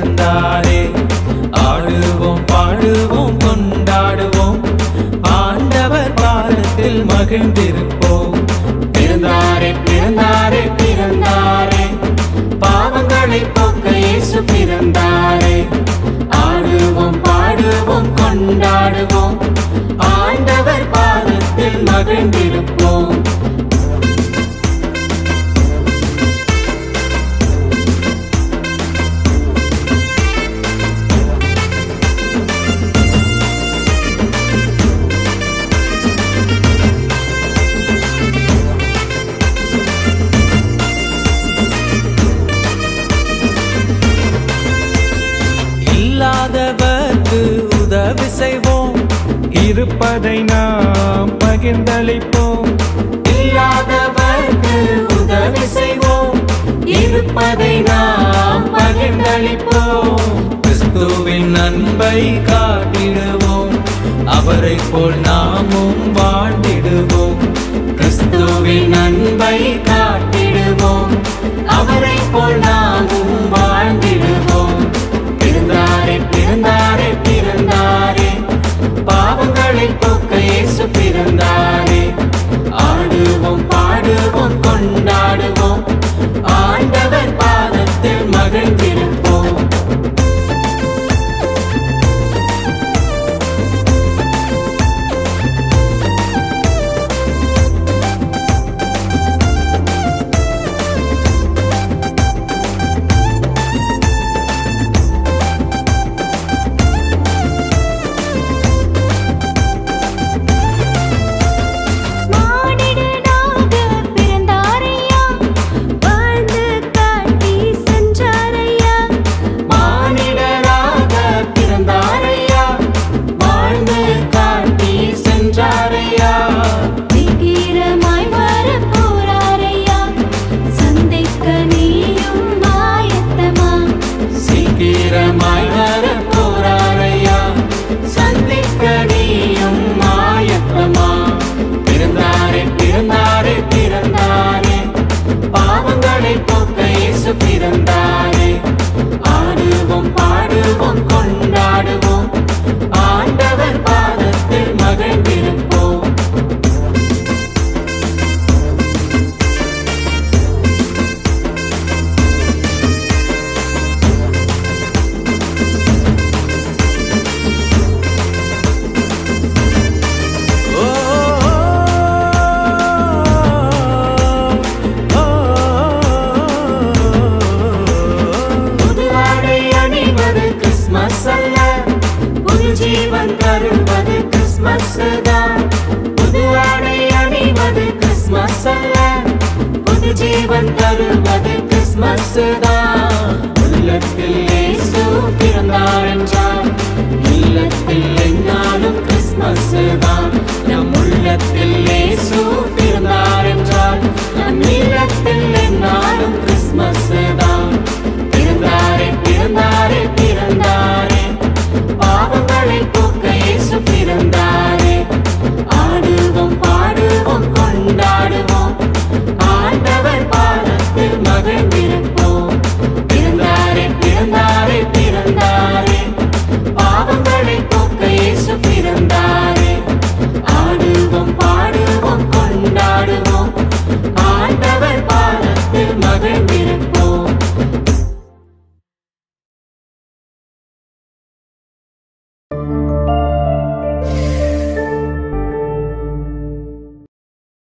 பிறந்தாரே. ஆடுவோம் பாடுவோம் கொண்டாடுவோம், ஆண்டவர் பாதத்தில் மகிழ்ந்திருப்போம். பிறந்தாரே பிறந்தாரே பிறந்தாரே, பாவங்களை போக்க இயேசு பிறந்தாரே. ஆடுவோம் பாடுவோம் கொண்டாடுவோம், ஆண்டவர் பாதத்தில் மகிழ்ந்திருப்போம். இல்லாதவர்க்கு உதவி செய்வோம், இருப்பதை நாம் பகிர்ந்தளிப்போம். இல்லாதவர்க்கு உதவி செய்வோம், இருப்பதை நாம் பகிர்ந்தளிப்போம். கிறிஸ்துவின் அன்பை காட்டிடுவோம், அவரை போல் நாமும் வாழ்ந்திடுவோம். கிறிஸ்துவின் அன்பை காட்டிடுவோம், அவரை போல் நாமும் வாழ்ந்திடுவோம். பிறந்தாரே பிறந்தாரே பிறந்தாரே, பாவங்களை போக்க இயேசு பிறந்தாரே. ஆடுவோம் பாடுவோம் கொண்டாடுவோம், ஆண்டவர் பாதத்தில் மகிழ்ந்திருப்போம். பிறந்தாரே. ஆடுவோம் பாடுவோம் கொண்டாடுவோம், ஆண்டவர் பாதத்தில் மகிழ்ந்திருப்போம். ஜீவன் தருவது கிறிஸ்மஸ் தான், புது ஆடை அணிவது கிறிஸ்மஸ் அல்ல. புது ஜீவன் தருவது கிறிஸ்மஸ் தான்.